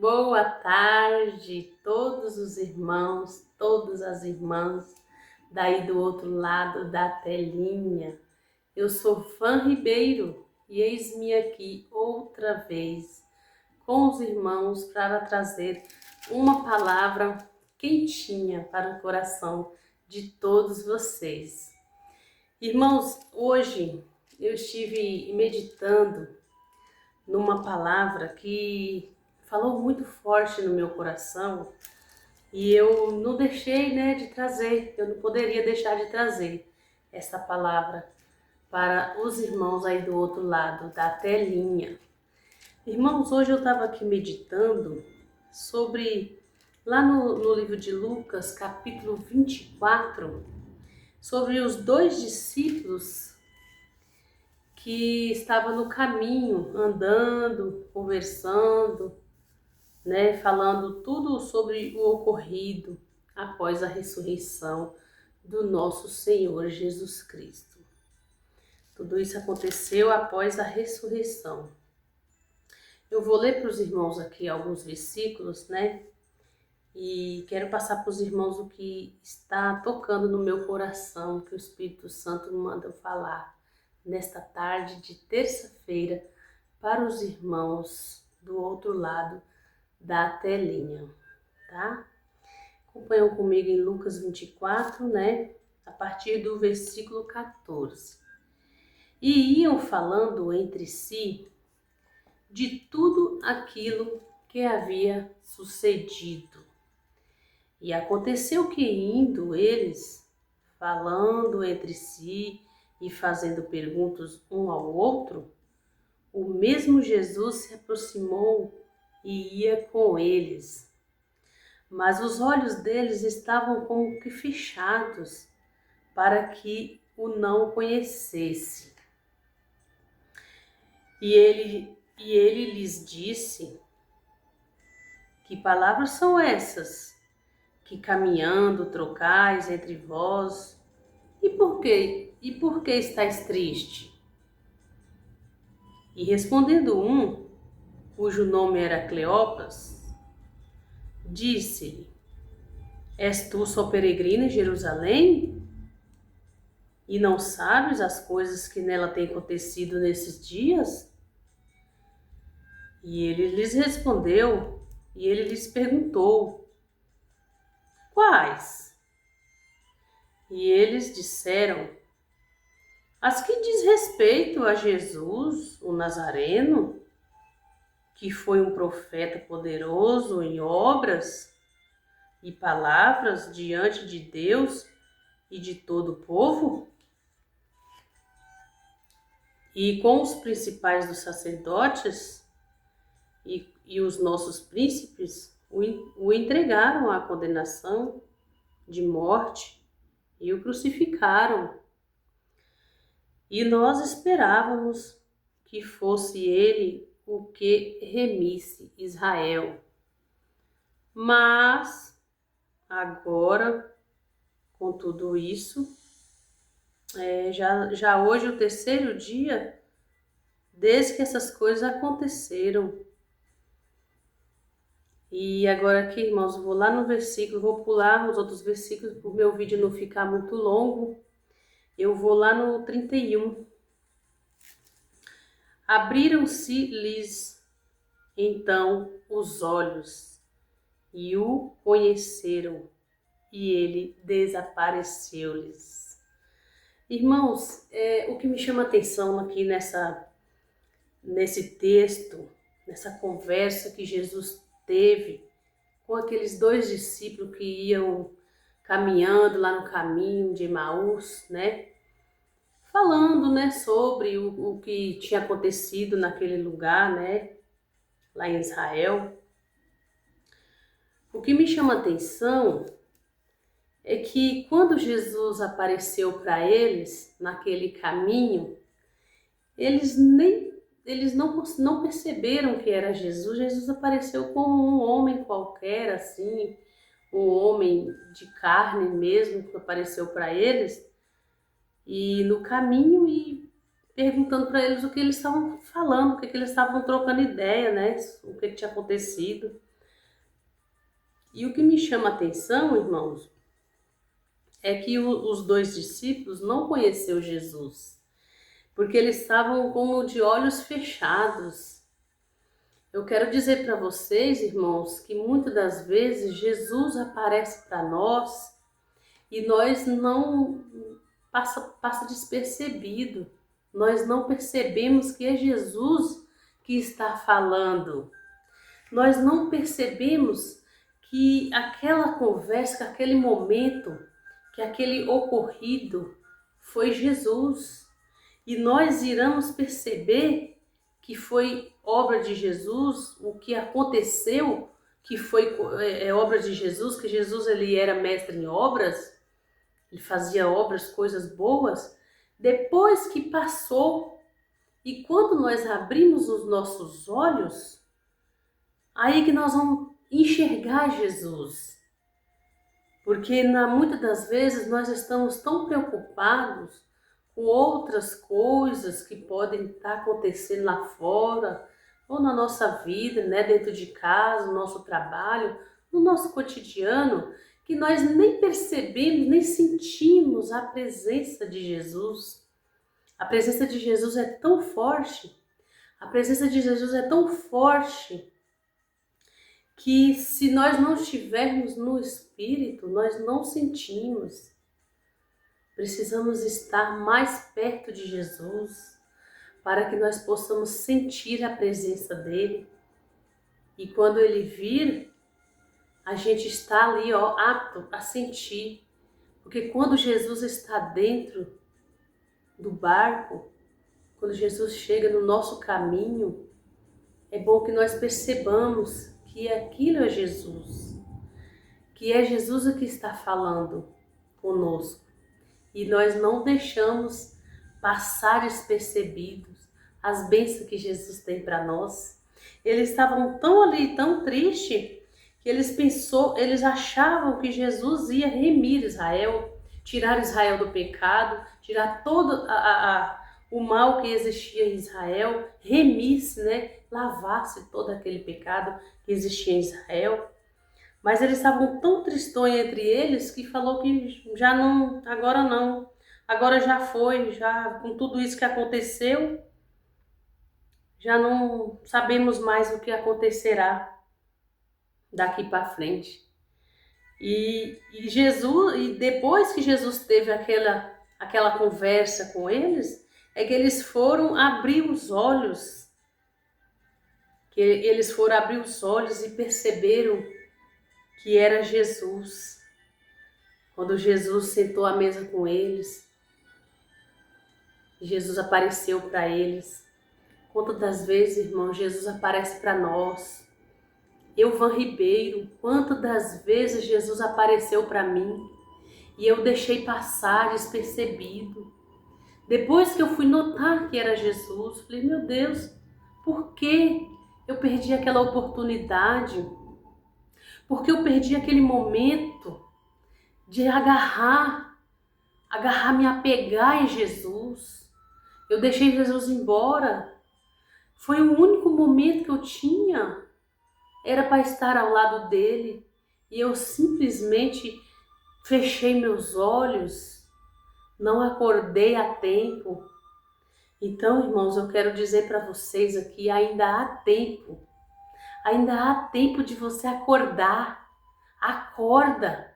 Boa tarde, todos os irmãos, todas as irmãs daí do outro lado da telinha. Eu sou Fã Ribeiro e eis-me aqui outra vez com os irmãos para trazer uma palavra quentinha para o coração de todos vocês. Irmãos, hoje eu estive meditando numa palavra que falou muito forte no meu coração e eu não deixei, de trazer, eu não poderia deixar de trazer essa palavra para os irmãos aí do outro lado da telinha. Irmãos, hoje eu estava aqui meditando sobre, lá no livro de Lucas, capítulo 24, sobre os dois discípulos que estavam no caminho, andando, conversando, falando tudo sobre o ocorrido após a ressurreição do nosso Senhor Jesus Cristo. Tudo isso aconteceu após a ressurreição. Eu vou ler para os irmãos aqui alguns versículos, E quero passar para os irmãos o que está tocando no meu coração, que o Espírito Santo me manda falar nesta tarde de terça-feira para os irmãos do outro lado da telinha, tá? Acompanham comigo em Lucas 24, a partir do versículo 14. E iam falando entre si de tudo aquilo que havia sucedido. E aconteceu que, indo eles, falando entre si e fazendo perguntas um ao outro, o mesmo Jesus se aproximou e ia com eles. Mas os olhos deles estavam como que fechados, para que o não conhecesse. E ele lhes disse: que palavras são essas, que caminhando trocais entre vós? E por quê? E por que estáis triste? E respondendo um, cujo nome era Cleopas, disse-lhe: És tu só peregrina em Jerusalém? E não sabes as coisas que nela têm acontecido nesses dias? E ele lhes respondeu, e ele lhes perguntou: quais? E eles disseram: as que diz respeito a Jesus, o Nazareno, que foi um profeta poderoso em obras e palavras diante de Deus e de todo o povo? E com os principais dos sacerdotes e os nossos príncipes o entregaram à condenação de morte e o crucificaram. E nós esperávamos que fosse ele o que remisse Israel. Mas agora, com tudo isso, já hoje o terceiro dia desde que essas coisas aconteceram. E agora aqui, irmãos, vou lá no versículo, vou pular os outros versículos para o meu vídeo não ficar muito longo. Eu vou lá no 31. Abriram-se-lhes então os olhos e o conheceram, e ele desapareceu-lhes. Irmãos, o que me chama a atenção aqui nesse texto, nessa conversa que Jesus teve com aqueles dois discípulos que iam caminhando lá no caminho de Emaús, falando, sobre o que tinha acontecido naquele lugar, lá em Israel. O que me chama a atenção é que quando Jesus apareceu para eles naquele caminho, eles não perceberam que era Jesus. Jesus apareceu como um homem qualquer, assim, um homem de carne mesmo, que apareceu para eles, e no caminho e perguntando para eles o que eles estavam falando, o que eles estavam trocando ideia, o que tinha acontecido. E o que me chama a atenção, irmãos, é que os dois discípulos não conheceram Jesus, porque eles estavam como de olhos fechados. Eu quero dizer para vocês, irmãos, que muitas das vezes Jesus aparece para nós e nós não passa despercebido. Nós não percebemos que é Jesus que está falando. Nós não percebemos que aquela conversa, que aquele momento, que aquele ocorrido foi Jesus. E nós iremos perceber que foi obra de Jesus, o que aconteceu, que foi obra de Jesus, que Jesus ele era mestre em obras, ele fazia obras, coisas boas, depois que passou. E quando nós abrimos os nossos olhos, aí que nós vamos enxergar Jesus. Porque muitas das vezes nós estamos tão preocupados com outras coisas que podem estar acontecendo lá fora, ou na nossa vida, né, dentro de casa, no nosso trabalho, no nosso cotidiano, que nós nem percebemos, nem sentimos a presença de Jesus. A presença de Jesus é tão forte, a presença de Jesus é tão forte, que se nós não estivermos no Espírito, nós não sentimos. Precisamos estar mais perto de Jesus para que nós possamos sentir a presença dele. E quando ele vir, a gente está ali, apto a sentir. Porque quando Jesus está dentro do barco, quando Jesus chega no nosso caminho, é bom que nós percebamos que aquilo é Jesus. Que é Jesus o que está falando conosco. E nós não deixamos passar despercebidos as bênçãos que Jesus tem para nós. Eles estavam tão ali, tão tristes, que eles achavam que Jesus ia remir Israel, tirar Israel do pecado, tirar todo o mal que existia em Israel, remisse, né? Lavasse todo aquele pecado que existia em Israel. Mas eles estavam tão tristões entre eles que falou que já não, agora já foi, já com tudo isso que aconteceu, já não sabemos mais o que acontecerá daqui para frente. E depois que Jesus teve aquela conversa com eles, é que eles foram abrir os olhos, e perceberam que era Jesus. Quando Jesus sentou à mesa com eles, Jesus apareceu para eles. Quantas das vezes, irmão, Jesus aparece para nós? Van Ribeiro, quantas das vezes Jesus apareceu para mim e eu deixei passar despercebido. Depois que eu fui notar que era Jesus, falei, meu Deus, por que eu perdi aquela oportunidade? Porque eu perdi aquele momento de me apegar em Jesus. Eu deixei Jesus embora. Foi o único momento que eu tinha, era para estar ao lado dele. E eu simplesmente fechei meus olhos, não acordei a tempo. Então, irmãos, eu quero dizer para vocês aqui, ainda há tempo. Ainda há tempo de você acordar. Acorda.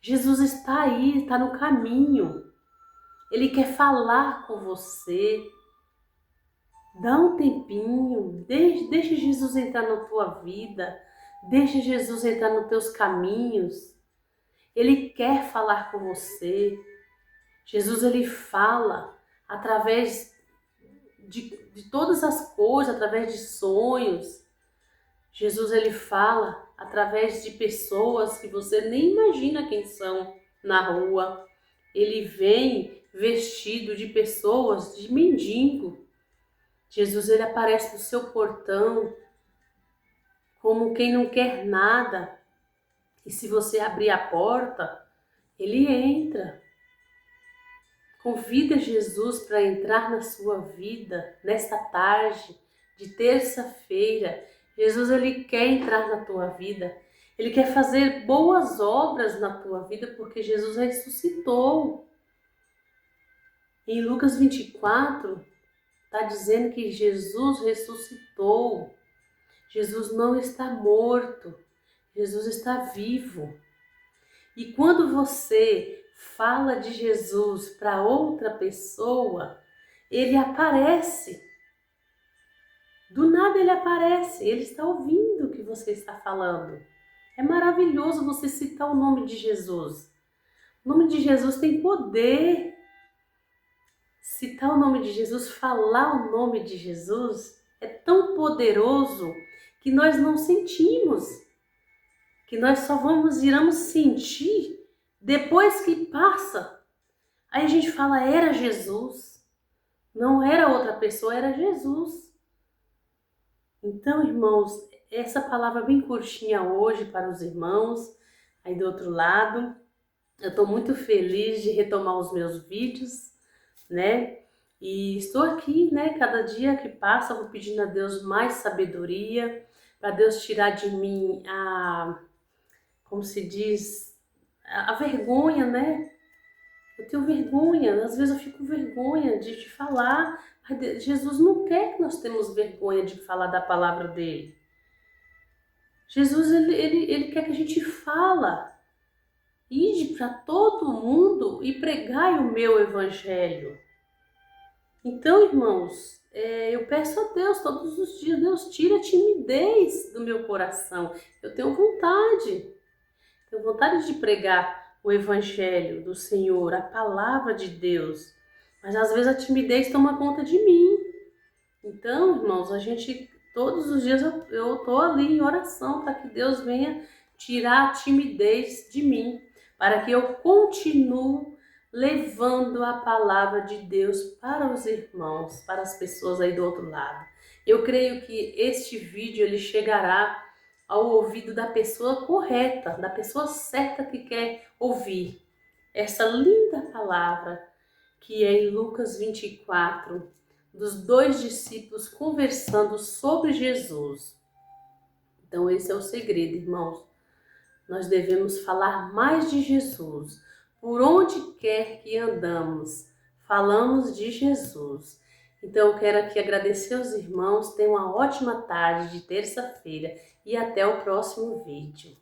Jesus está aí, está no caminho. Ele quer falar com você. Dá um tempinho, deixa Jesus entrar na tua vida. Deixa Jesus entrar nos teus caminhos. Ele quer falar com você. Jesus, ele fala através de todas as coisas, através de sonhos. Jesus, ele fala através de pessoas que você nem imagina quem são na rua. Ele vem vestido de pessoas, de mendigo. Jesus, ele aparece no seu portão como quem não quer nada. E se você abrir a porta, ele entra. Convida Jesus para entrar na sua vida nesta tarde de terça-feira. Jesus, ele quer entrar na tua vida. Ele quer fazer boas obras na tua vida porque Jesus ressuscitou. Em Lucas 24, está dizendo que Jesus ressuscitou. Jesus não está morto. Jesus está vivo. E quando você fala de Jesus para outra pessoa, ele aparece. Do nada ele aparece, ele está ouvindo o que você está falando. É maravilhoso você citar o nome de Jesus. O nome de Jesus tem poder. Citar o nome de Jesus, falar o nome de Jesus é tão poderoso que nós não sentimos. Que nós só iremos sentir depois que passa. Aí a gente fala, era Jesus. Não era outra pessoa, era Jesus. Então, irmãos, essa palavra bem curtinha hoje para os irmãos, aí do outro lado. Eu estou muito feliz de retomar os meus vídeos, né? E estou aqui, né? Cada dia que passa, eu vou pedindo a Deus mais sabedoria, para Deus tirar de mim como se diz, a vergonha, né? Eu tenho vergonha, às vezes eu fico com vergonha de falar. Jesus não quer que nós tenhamos vergonha de falar da palavra dele. Jesus, ele quer que a gente fala. Ide para todo mundo e pregai o meu evangelho. Então, irmãos, eu peço a Deus todos os dias, Deus, tira a timidez do meu coração. Eu tenho vontade de pregar o evangelho do Senhor, a palavra de Deus. Mas às vezes a timidez toma conta de mim. Então, irmãos, todos os dias eu estou ali em oração para que Deus venha tirar a timidez de mim, para que eu continue levando a palavra de Deus para os irmãos, para as pessoas aí do outro lado. Eu creio que este vídeo ele chegará ao ouvido da pessoa correta, da pessoa certa que quer ouvir essa linda palavra que é em Lucas 24, dos dois discípulos conversando sobre Jesus. Então esse é o segredo, irmãos. Nós devemos falar mais de Jesus. Por onde quer que andamos, falamos de Jesus. Então eu quero aqui agradecer aos irmãos, tenham uma ótima tarde de terça-feira e até o próximo vídeo.